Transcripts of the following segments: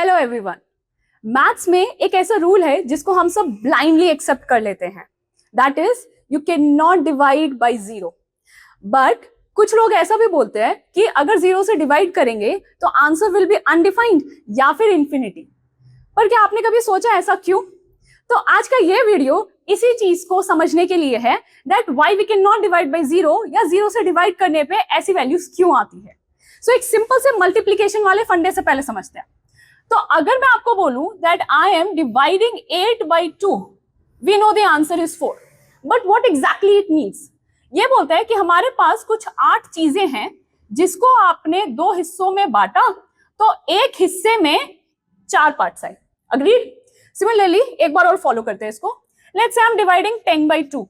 Hello everyone. Maths में एक ऐसा रूल है जिसको हम सब ब्लाइंडली एक्सेप्ट कर लेते हैं, that is you can not divide by zero. But कुछ लोग ऐसा भी बोलते हैं कि अगर जीरो से डिवाइड करेंगे तो आंसर विल बी अनडिफाइंड या फिर इंफिनिटी। पर क्या आपने कभी सोचा ऐसा क्यों? तो आज का ये वीडियो इसी चीज को समझने के लिए है, that why we can not divide by zero, या जीरो से डिवाइड करने पे ऐसी वैल्यूज क्यों आती है। सो एक सिंपल से मल्टीप्लीकेशन वाले फंडे से पहले समझते हैं। तो अगर मैं आपको बोलूं that I am dividing 8 by 2, we know the answer is 4, but what exactly it means? ये बोलता है कि हमारे पास कुछ 8 चीजें हैं जिसको आपने 2 हिस्सों में बांटा, तो एक हिस्से में 4 पार्ट्स आए। अग्रीड? सिमिलरली एक बार और फॉलो करते हैं इसको। Let's say I am dividing 10 by 2,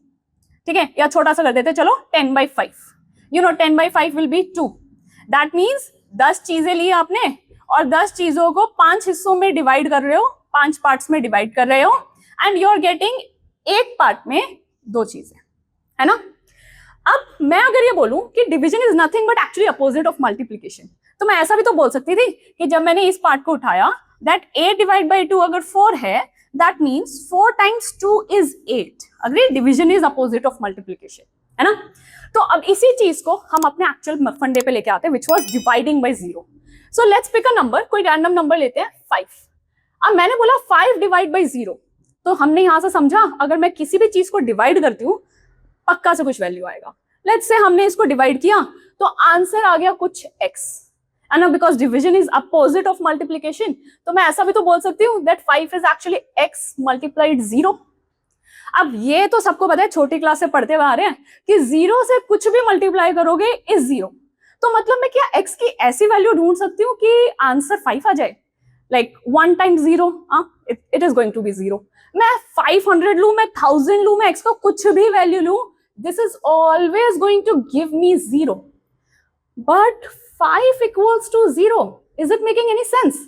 ठीक है, या छोटा सा कर देते हैं, चलो 10 by 5। You know 10 by 5 will be 2। That means 10 चीजें ली आपने और 10 चीजों को 5 हिस्सों में डिवाइड कर रहे हो, 5 पार्ट्स में डिवाइड कर रहे हो, एंड यू आर गेटिंग एक पार्ट में 2 चीजें, है ना। अब मैं अगर ये बोलूं कि division is nothing but actually opposite of multiplication, तो मैं ऐसा भी तो बोल सकती थी कि जब मैंने इस पार्ट को उठाया, दैट 8 डिवाइड बाई 2 अगर 4 है, that means 4 times 2 is 8। Agree? Division is opposite of multiplication, है ना। तो अब इसी चीज को हम अपने एक्चुअल फंडे पे लेके आते हैं, which was dividing by zero. So let's pick a number, कोई रैंडम नंबर लेते हैं 5। अब मैंने बोला 5 डिवाइड बाई जीरो, तो हमने यहां से समझा अगर मैं किसी भी चीज को डिवाइड करती हूँ पक्का से कुछ वैल्यू आएगा। लेट्स से हमने इसको डिवाइड किया तो आंसर आ गया कुछ x, and because division is opposite of multiplication, तो मैं ऐसा भी तो बोल सकती हूँ that 5 is actually x multiplied 0। अब ये तो सबको पता है, छोटी क्लास से पढ़ते हुए आ रहे हैं कि 0 से कुछ भी मल्टीप्लाई करोगे इज 0। तो मतलब मैं क्या x की ऐसी वैल्यू ढूंढ सकती हूँ कि आंसर 5 आ जाए? Like 1 times 0, it is going to be 0। मैं 500 लू, मैं 1000 लू, मैं x का कुछ भी वैल्यू लू, this is always going to give me 0। But 5 equals to 0, is it making any sense?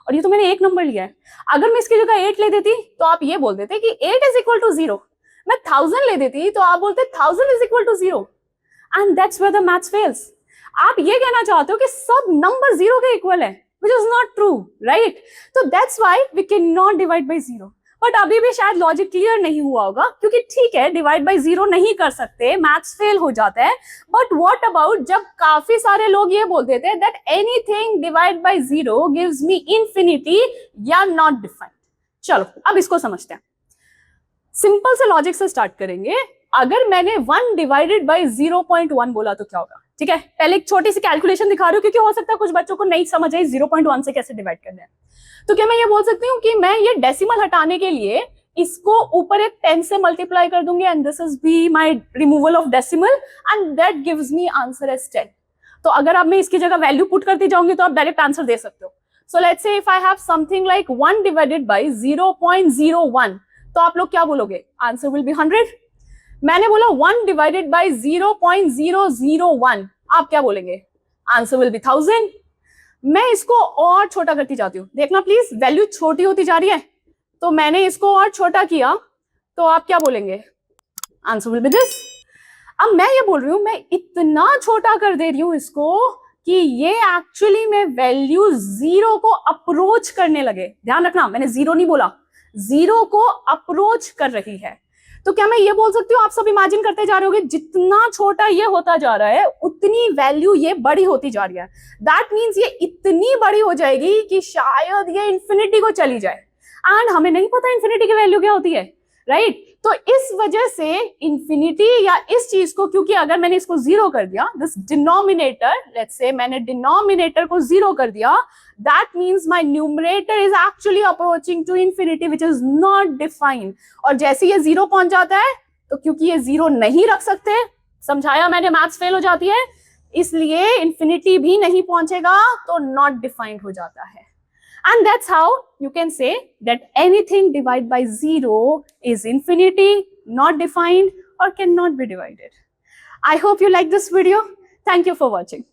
और ये तो मैंने एक नंबर लिया है। अगर मैं इसकी जगह 8 ले देती तो आप ये बोल देते कि 8 is equal to 0। मैं 1000 ले देती तो आप बोलते 1000 is equal to 0। And that's where the maths fails. आप ये कहना चाहते हो कि सब नंबर 0 के इक्वल है, which is not true, right? तो that's why we cannot divide by 0। But अभी भी शायद लॉजिक क्लियर नहीं हुआ होगा, क्योंकि ठीक है डिवाइड बाय 0 नहीं कर सकते, मैथ्स फेल हो जाता है। बट व्हाट अबाउट जब काफी सारे लोग ये बोल देते हैं that anything divide by 0 gives me infinity या नॉट डिफाइंड। चलो अब इसको समझते हैं। सिंपल से लॉजिक से स्टार्ट करेंगे। अगर मैंने 1 डिवाइडेड बाय 0.1 बोला तो क्या होगा? ठीक है, पहले एक छोटी सी कैलकुलेशन दिखा रही हूँ क्योंकि हो सकता है कुछ बच्चों को नहीं समझ आई 0.1 से कैसे डिवाइड करना है। तो क्या मैं ये बोल सकती हूँ कि मैं ये डेसिमल हटाने के लिए इसको ऊपर एक 10 से मल्टीप्लाई कर दूंगी, and this is be my removal of decimal, and that gives me answer as 10। तो अगर अब मैं इसकी जगह वैल्यू पुट करती जाऊंगी तो आप डायरेक्ट आंसर दे सकते हो। So let's say if I have something like 1 divided by 0.01, तो आप लोग क्या बोलोगे? Answer will be 100। मैंने बोला 1 डिवाइडेड बाय 0.001, आप क्या बोलेंगे? Answer will be 1000। मैं इसको और छोटा करती जाती हूँ, देखना प्लीज, वैल्यू छोटी होती जा रही है। तो मैंने इसको और छोटा किया तो आप क्या बोलेंगे? Answer will be this. अब मैं ये बोल रही हूँ मैं इतना छोटा कर दे रही हूँ इसको कि ये एक्चुअली में वैल्यू 0 को अप्रोच करने लगे। ध्यान रखना, मैंने 0 नहीं बोला, 0 को अप्रोच कर रही है। तो क्या मैं ये बोल सकती हूँ, आप सब इमेजिन करते जा रहे होगे जितना छोटा ये होता जा रहा है उतनी वैल्यू ये बड़ी होती जा रही है। दैट मीन्स ये इतनी बड़ी हो जाएगी कि शायद ये इंफिनिटी को चली जाए, एंड हमें नहीं पता इंफिनिटी की वैल्यू क्या होती है, राइट? तो इस वजह से इंफिनिटी या इस चीज को, क्योंकि अगर मैंने इसको 0 कर दिया, दिस डिनोमिनेटर, लेट्स से मैंने डिनोमिनेटर को 0 कर दिया, that means my numerator is actually approaching to infinity which is not defined। और जैसे ये 0 पहुंच जाता है तो क्योंकि ये 0 नहीं रख सकते, समझाया मैंने, मैथ्स फेल हो जाती है, इसलिए इंफिनिटी भी नहीं पहुंचेगा तो नॉट डिफाइंड हो जाता है। And that's how you can say that anything divided by 0 is infinity, not defined, or cannot be divided. I hope you like this video. Thank you for watching.